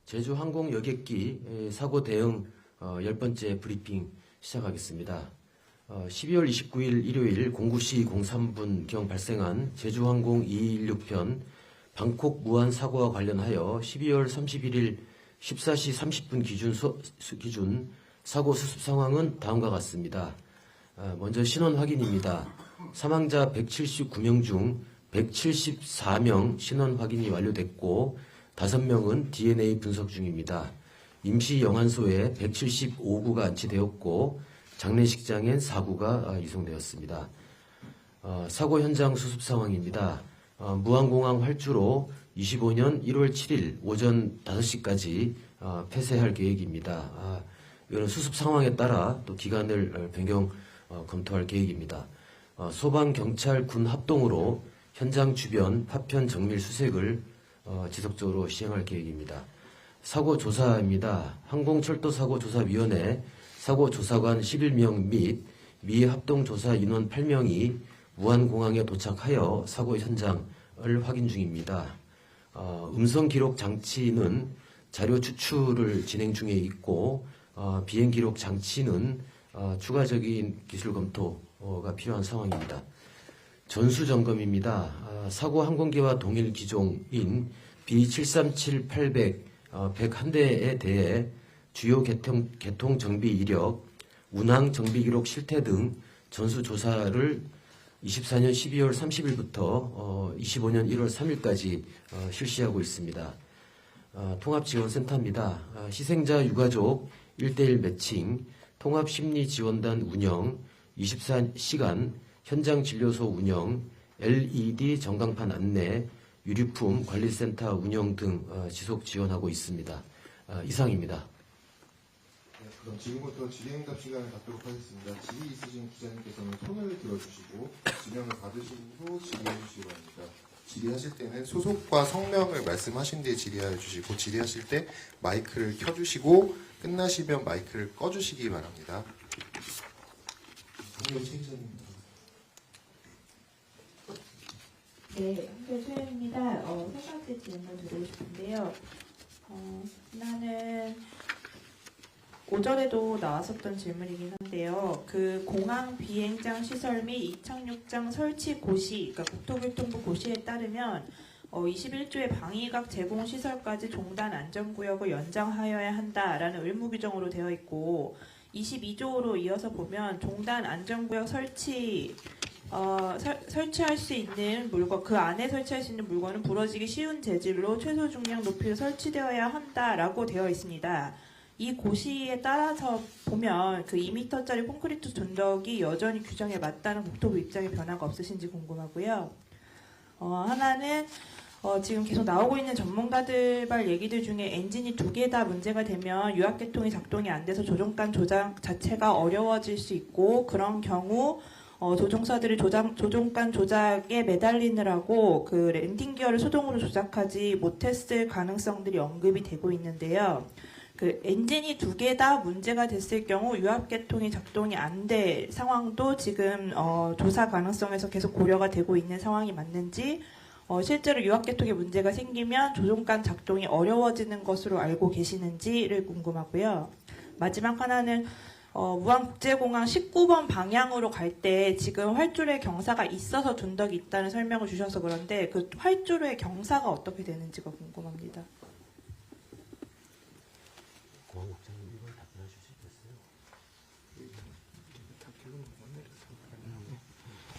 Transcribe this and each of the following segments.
제주항공 여객기 사고 대응 10번째 브리핑 시작하겠습니다. 12월 29일 일요일 09시 03분경 발생한 제주항공 2216편 방콕 무안 사고와 관련하여 12월 31일 14시 30분 기준 사고 수습 상황은 다음과 같습니다. 먼저 신원 확인입니다. 사망자 179명 중 174명 신원 확인이 완료됐고 5명은 DNA 분석 중입니다. 임시 영안소에 175구가 안치되었고 장례식장엔 4구가 이송되었습니다. 사고 현장 수습 상황입니다. 무안공항 활주로 25년 1월 7일 오전 5시까지 폐쇄할 계획입니다. 이런 수습 상황에 따라 또 기간을 변경 검토할 계획입니다. 소방, 경찰, 군 합동으로 현장 주변 파편 정밀 수색을 지속적으로 시행할 계획입니다. 사고 조사입니다. 항공철도사고조사위원회 사고조사관 11명 및 미합동조사 인원 8명이 무안공항에 도착하여 사고 현장을 확인 중입니다. 음성 기록 장치는 자료 추출을 진행 중에 있고 비행 기록 장치는 추가적인 기술 검토가 필요한 상황입니다. 전수 점검입니다. 사고 항공기와 동일 기종인 B737-800 101대에 대해 주요 개통 정비 이력, 운항 정비 기록 실태 등 전수 조사를 24년 12월 30일부터 25년 1월 3일까지 실시하고 있습니다. 통합지원센터입니다. 희생자 유가족 1:1 매칭, 통합심리지원단 운영, 24시간 현장 진료소 운영, LED 전광판 안내, 유류품 관리센터 운영 등 지속 지원하고 있습니다. 이상입니다. 네, 그럼 지금부터 질의응답 시간을 갖도록 하겠습니다. 질의 있으신 기자님께서는 손을 들어주시고 지명을 받으신 후 질의해 주시기 바랍니다. 질의하실 때는 소속과 성명을 말씀하신 뒤에 질의하여 주시고 질의하실 때 마이크를 켜주시고 끝나시면 마이크를 꺼주시기 바랍니다. 정리호 최 기자님. 네, 한별소연입니다. 세 가지 질문 드리고 싶은데요. 하나는 오전에도 나왔었던 질문이긴 한데요. 그 공항 비행장 시설 및 이착륙장 설치 고시, 그러니까 국토교통부 고시에 따르면 21조의 방위각 제공 시설까지 종단 안전구역을 연장하여야 한다라는 의무 규정으로 되어 있고 22조로 이어서 보면 종단 안전구역 설치할 수 있는 물건, 그 안에 설치할 수 있는 물건은 부러지기 쉬운 재질로 최소 중량 높이로 설치되어야 한다라고 되어 있습니다. 이 고시에 따라서 보면 그 2m짜리 콘크리트 존덕이 여전히 규정에 맞다는 국토부 입장에 변화가 없으신지 궁금하고요. 하나는 지금 계속 나오고 있는 전문가들 얘기들 중에 엔진이 2개 다 문제가 되면 유압계통이 작동이 안 돼서 조종간 조작 자체가 어려워질 수 있고 그런 경우 조종사들이 조종간 조작에 매달리느라고 그 랜딩 기어를 수동으로 조작하지 못했을 가능성들이 언급이 되고 있는데요. 그 엔진이 2개 다 문제가 됐을 경우 유압계통이 작동이 안 될 상황도 지금 조사 가능성에서 계속 고려가 되고 있는 상황이 맞는지 실제로 유압계통에 문제가 생기면 조종간 작동이 어려워지는 것으로 알고 계시는지를 궁금하고요. 마지막 하나는 무안국제공항 19번 방향으로 갈 때 지금 활주로에 경사가 있어서 둔덕이 있다는 설명을 주셔서 그런데 그 활주로의 경사가 어떻게 되는지가 궁금합니다. 공항국장님 이걸 답변해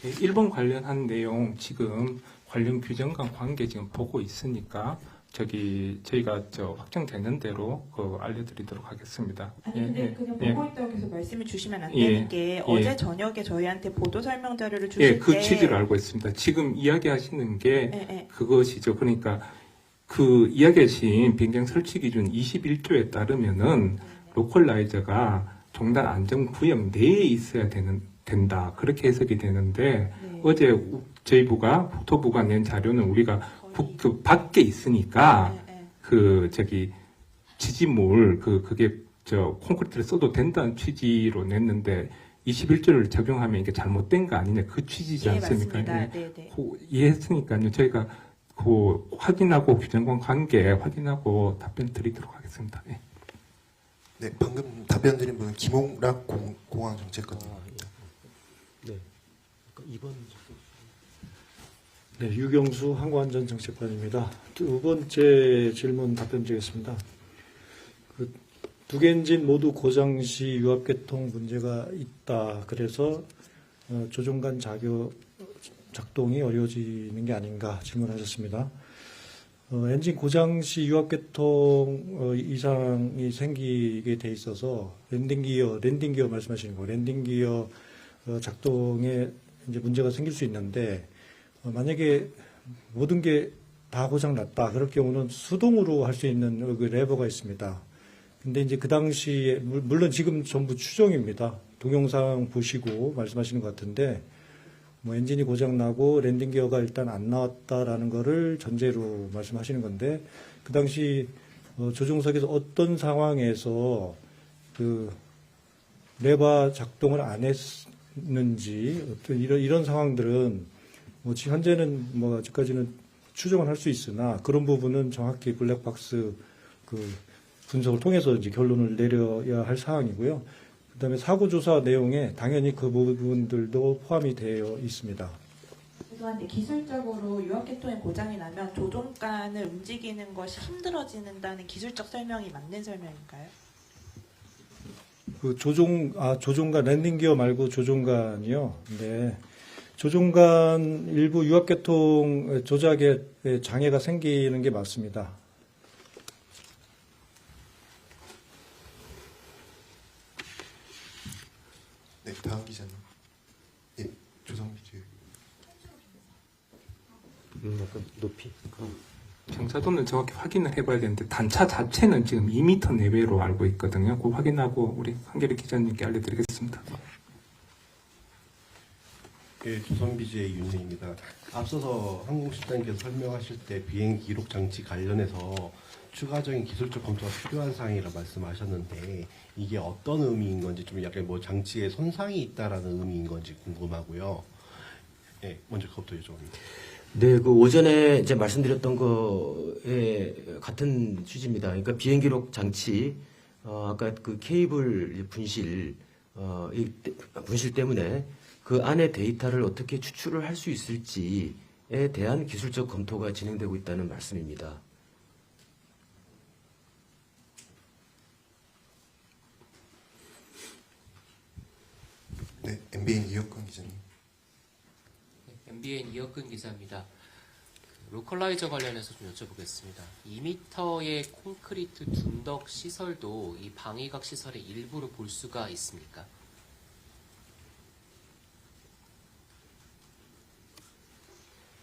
주시겠어요? 1번 관련한 내용 지금 관련 규정과 관계 지금 보고 있으니까 저희가 확정되는 대로 알려드리도록 하겠습니다. 아니 근데 그냥 보고 있다고 계속 말씀을 주시면 안 되는 게 어제 저녁에 저희한테 보도 설명 자료를 주실 때 그 취지를 알고 있습니다. 지금 이야기하시는 게 그것이죠. 그러니까 그 이야기하신 비행장 설치 기준 21조에 따르면은 로컬라이저가 종단 안전구역 내에 있어야 된다. 그렇게 해석이 되는데 어제 저희 국토부가 낸 자료는 우리가 그 밖에 있으니까 지지물 그게 콘크리트를 써도 된다는 취지로 냈는데 21조를 적용하면 이게 잘못된 거 아니냐 그 취지지 않습니까? 맞습니다. 이해했으니까요. 저희가 그 확인하고 규정과 관계 확인하고 답변 드리도록 하겠습니다. 예. 네, 방금 답변 드린 분은 김홍락 공항정책관님. 네. 2번. 네, 유경수 항공안전정책관입니다. 두 번째 질문 답변드리겠습니다. 두 개 엔진 모두 고장 시 유압계통 문제가 있다. 그래서 조종관 작동이 어려워지는 게 아닌가 질문하셨습니다. 엔진 고장 시 유압계통 이상이 생기게 돼 있어서 랜딩 기어 말씀하시는 거, 랜딩 기어 작동에 이제 문제가 생길 수 있는데 만약에 모든 게 다 고장 났다. 그럴 경우는 수동으로 할 수 있는 그 레버가 있습니다. 근데 이제 그 당시에 물론 지금 전부 추정입니다. 동영상 보시고 말씀하시는 것 같은데 뭐 엔진이 고장 나고 랜딩 기어가 일단 안 나왔다라는 거를 전제로 말씀하시는 건데 그 당시 조종석에서 어떤 상황에서 그 레버 작동을 안 했는지 어떤 이런 상황들은 뭐 지금 현재는 뭐 아직까지는 추정을 할 수 있으나 그런 부분은 정확히 블랙박스 그 분석을 통해서 이제 결론을 내려야 할 사항이고요. 그다음에 사고 조사 내용에 당연히 그 부분들도 포함이 되어 있습니다. 죄송한데 기술적으로 유압계통에 고장이 나면 조종관을 움직이는 것이 힘들어진다는 기술적 설명이 맞는 설명인가요? 그 조종관 랜딩 기어 말고 조종관이요. 네. 조종관 일부 유압계통 조작에 장애가 생기는 게 맞습니다. 네, 다음 기자님. 예, 조성미 씨. 약간 높이. 경사도는 정확히 확인을 해봐야 되는데 단차 자체는 지금 2m 내외로 알고 있거든요. 그거 확인하고 우리 한겨레 기자님께 알려드리겠습니다. 예, 조선비주의 윤희입니다. 앞서서 항공식단께서 설명하실 때 비행 기록 장치 관련해서 추가적인 기술적 검토가 필요한 사항이라 말씀하셨는데 이게 어떤 의미인 건지 좀 약간 뭐 장치에 손상이 있다라는 의미인 건지 궁금하고요. 예, 먼저 그것부터 여쭤봅니다. 네, 그 오전에 이제 말씀드렸던 거에 같은 취지입니다. 그러니까 비행 기록 장치, 아까 그 케이블 분실, 이 분실 때문에 그 안에 데이터를 어떻게 추출을 할 수 있을지에 대한 기술적 검토가 진행되고 있다는 말씀입니다. 네, MBN 이혁근 기자님. MBN 이혁근 기자입니다. 로컬라이저 관련해서 좀 여쭤보겠습니다. 2m의 콘크리트 둔덕 시설도 이 방위각 시설의 일부로 볼 수가 있습니까?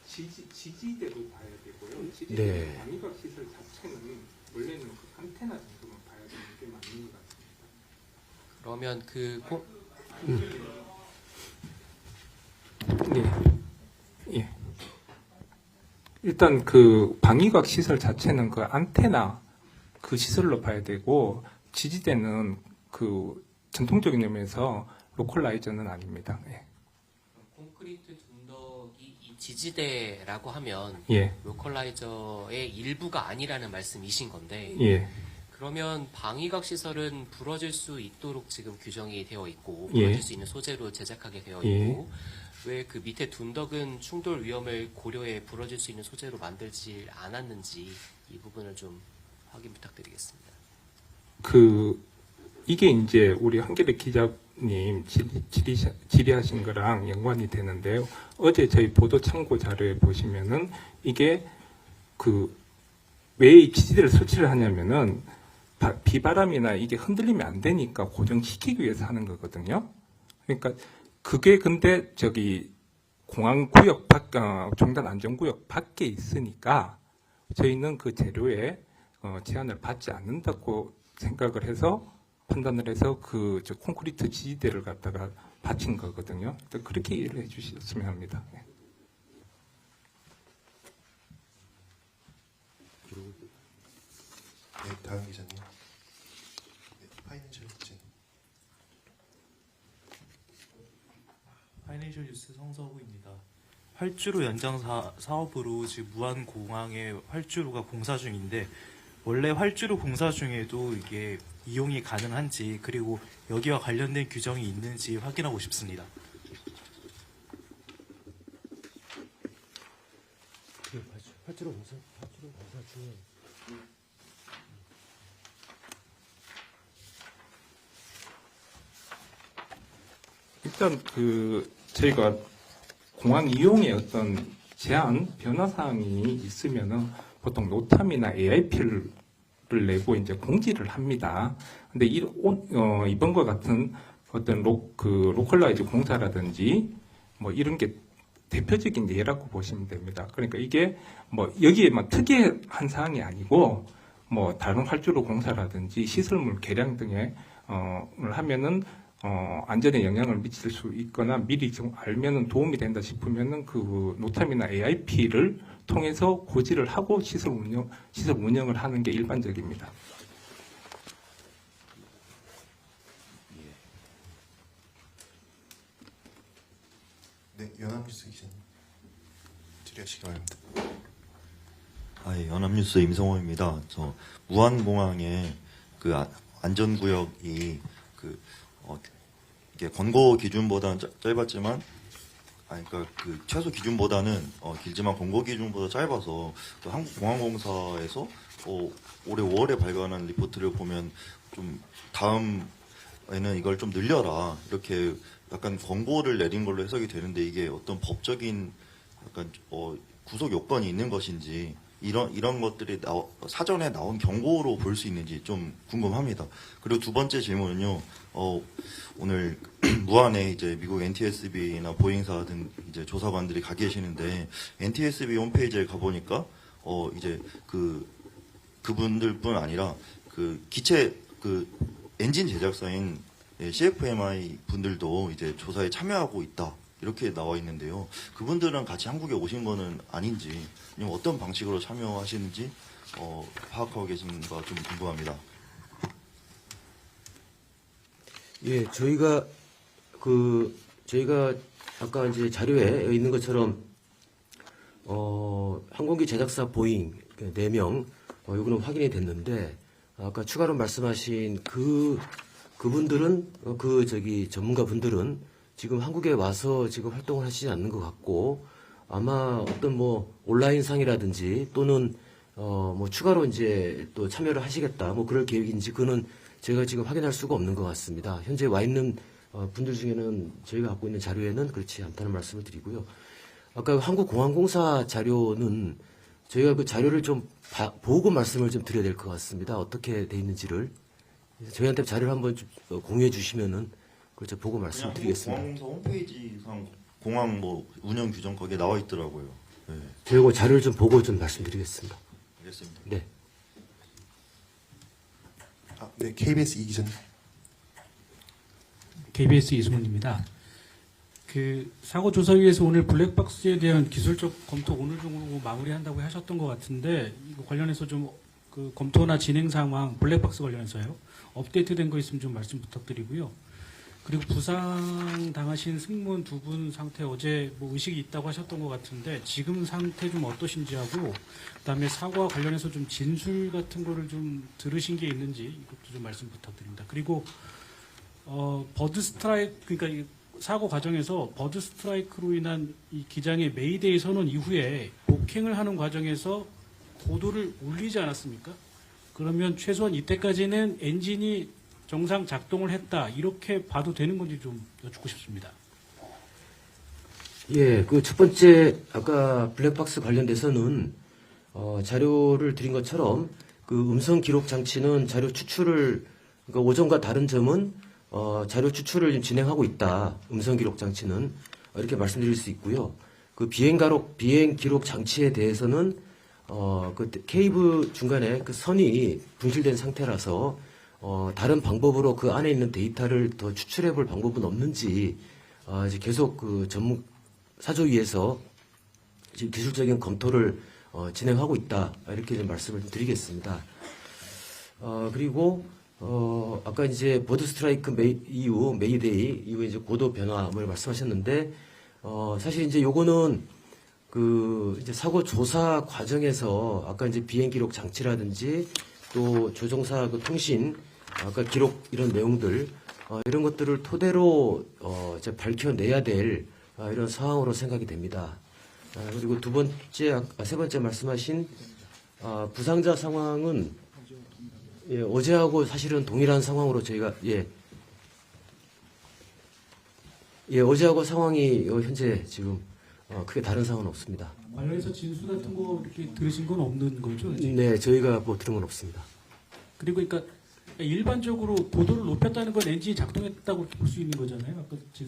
지지대로 봐야 되고요. 네. 방위각 시설 자체는 원래는 그 안테나 정도만 봐야 되는 게 맞는 것 같습니다. 그러면 네. 예. 일단 그 방위각 시설 자체는 그 안테나 그 시설로 봐야 되고 지지대는 그 전통적인 의미에서 로컬라이저는 아닙니다. 예. 콘크리트 둔덕이 이 지지대라고 하면 예. 로컬라이저의 일부가 아니라는 말씀이신 건데 예. 그러면 방위각 시설은 부러질 수 있도록 지금 규정이 되어 있고 예. 부러질 수 있는 소재로 제작하게 되어 예. 있고 왜 그 밑에 둔덕은 충돌 위험을 고려해 부러질 수 있는 소재로 만들지 않았는지 이 부분을 좀 확인 부탁드리겠습니다. 이게 이제 우리 한겨레 기자님 질의하신 거랑 연관이 되는데요. 어제 저희 보도 참고 자료에 보시면은 이게 왜 이 지지대를 설치를 하냐면은 비바람이나 이게 흔들리면 안 되니까 고정시키기 위해서 하는 거거든요. 그러니까 그게 근데 공항 구역 종단 안전구역 밖에 있으니까 저희는 그 재료에 제한을 받지 않는다고 생각을 해서 판단을 해서 콘크리트 지지대를 갖다가 받친 거거든요. 그렇게 이해를 해주셨으면 합니다. 네. 네, 다음 기자님. 네, 파이낸셜 기자님. 파이낸셜 뉴스 성서구입니다. 활주로 연장 사업으로 지금 무안공항의 활주로가 공사 중인데 원래 활주로 공사 중에도 이게 이용이 가능한지 그리고 여기와 관련된 규정이 있는지 확인하고 싶습니다. 활주로 공사 중에 일단 저희가 공항 이용에 어떤 제한 변화 사항이 있으면은 보통 노탐이나 AIP를 내고 이제 공지를 합니다. 근데 이번과 같은 어떤 로컬라이즈 공사라든지 뭐 이런 게 대표적인 예라고 보시면 됩니다. 그러니까 이게 뭐 여기에만 특이한 사항이 아니고 뭐 다른 활주로 공사라든지 시설물 개량 등에 를 하면은 안전에 영향을 미칠 수 있거나 미리 좀 알면은 도움이 된다 싶으면은 그 노탐이나 AIP를 통해서 고지를 하고 시설 운영을 하는 게 일반적입니다. 네, 연합뉴스 기자님 질의하시기 바랍니다. 예, 연합뉴스 임성호입니다. 저 무안공항의 그 안전구역이 이게 권고 기준보다는 짧았지만, 그러니까 그 최소 기준보다는 길지만 권고 기준보다 짧아서 그 한국공항공사에서 올해 5월에 발간한 리포트를 보면 좀 다음에는 이걸 좀 늘려라 이렇게 약간 권고를 내린 걸로 해석이 되는데 이게 어떤 법적인 약간 구속 요건이 있는 것인지 이런 것들이 사전에 나온 경고로 볼 수 있는지 좀 궁금합니다. 그리고 두 번째 질문은요. 오늘 무안에 이제 미국 NTSB나 보잉사 등 이제 조사관들이 가 계시는데 NTSB 홈페이지에 가 보니까 이제 그분들뿐 아니라 그 기체 엔진 제작사인 CFMI 분들도 이제 조사에 참여하고 있다. 이렇게 나와 있는데요. 그분들은 같이 한국에 오신 거는 아닌지, 아니면 어떤 방식으로 참여하시는지 파악하고 계신가 좀 궁금합니다. 예, 저희가 아까 이제 자료에 있는 것처럼 항공기 제작사 보잉 4명 요거는 확인이 됐는데 아까 추가로 말씀하신 그분들은 전문가 분들은 지금 한국에 와서 지금 활동을 하시지 않는 것 같고 아마 어떤 뭐 온라인 상이라든지 또는 뭐 추가로 이제 또 참여를 하시겠다 뭐 그럴 계획인지 그거는 제가 지금 확인할 수가 없는 것 같습니다. 현재 와 있는 분들 중에는 저희가 갖고 있는 자료에는 그렇지 않다는 말씀을 드리고요. 아까 한국공항공사 자료는 저희가 그 자료를 좀 보고 말씀을 좀 드려야 될 것 같습니다. 어떻게 돼 있는지를 저희한테 자료를 한번 좀 공유해 주시면은 그렇죠 보고 말씀드리겠습니다. 공항공사 홈페이지상 공항 뭐 운영 규정 거기에 나와 있더라고요. 네. 저희가 자료를 좀 보고 좀 말씀드리겠습니다. 알겠습니다. 네. 네, KBS 이 기자님. KBS 이승훈입니다. 그 사고조사위에서 오늘 블랙박스에 대한 기술적 검토 오늘 중으로 마무리한다고 하셨던 것 같은데 이거 관련해서 좀 그 검토나 진행 상황 블랙박스 관련해서요 업데이트된 거 있으면 좀 말씀 부탁드리고요. 그리고 부상 당하신 승무원 2분 상태 어제 뭐 의식이 있다고 하셨던 것 같은데 지금 상태 좀 어떠신지 하고 그다음에 사고와 관련해서 좀 진술 같은 거를 좀 들으신 게 있는지 이것도 좀 말씀 부탁드립니다. 그리고 버드 스트라이크 그러니까 이 사고 과정에서 버드 스트라이크로 인한 이 기장의 메이데이 선언 이후에 복행을 하는 과정에서 고도를 올리지 않았습니까? 그러면 최소한 이때까지는 엔진이 정상 작동을 했다 이렇게 봐도 되는 건지 좀 여쭙고 싶습니다. 예, 그 첫 번째 아까 블랙박스 관련돼서는 자료를 드린 것처럼 그 음성 기록 장치는 자료 추출을 그러니까 오전과 다른 점은 자료 추출을 지금 진행하고 있다. 음성 기록 장치는 이렇게 말씀드릴 수 있고요. 그 비행 기록 장치에 대해서는 그 케이블 중간에 그 선이 분실된 상태라서 다른 방법으로 그 안에 있는 데이터를 더 추출해 볼 방법은 없는지 이제 계속 그 전문 사조위에서 지금 기술적인 검토를 진행하고 있다 이렇게 좀 말씀을 드리겠습니다. 그리고 아까 이제 버드 스트라이크 이후 메이데이 이후에 이제 고도 변화를 말씀하셨는데 사실 이제 요거는 그 이제 사고 조사 과정에서 아까 이제 비행 기록 장치라든지 또 조종사 그 통신 아까 기록 이런 내용들 이런 것들을 토대로 이제 밝혀내야 될 이런 상황으로 생각이 됩니다. 그리고 두 번째, 세 번째 말씀하신 부상자 상황은 예, 어제하고 사실은 동일한 상황으로 저희가 어제하고 상황이 현재 지금 크게 다른 상황은 없습니다. 관련해서 진술 같은 거 이렇게 들으신 건 없는 거죠? 아직? 네, 저희가 뭐 들은 건 없습니다. 그리고 그러니까 일반적으로 고도를 높였다는 건 엔진이 작동했다고 볼 수 있는 거잖아요. 아까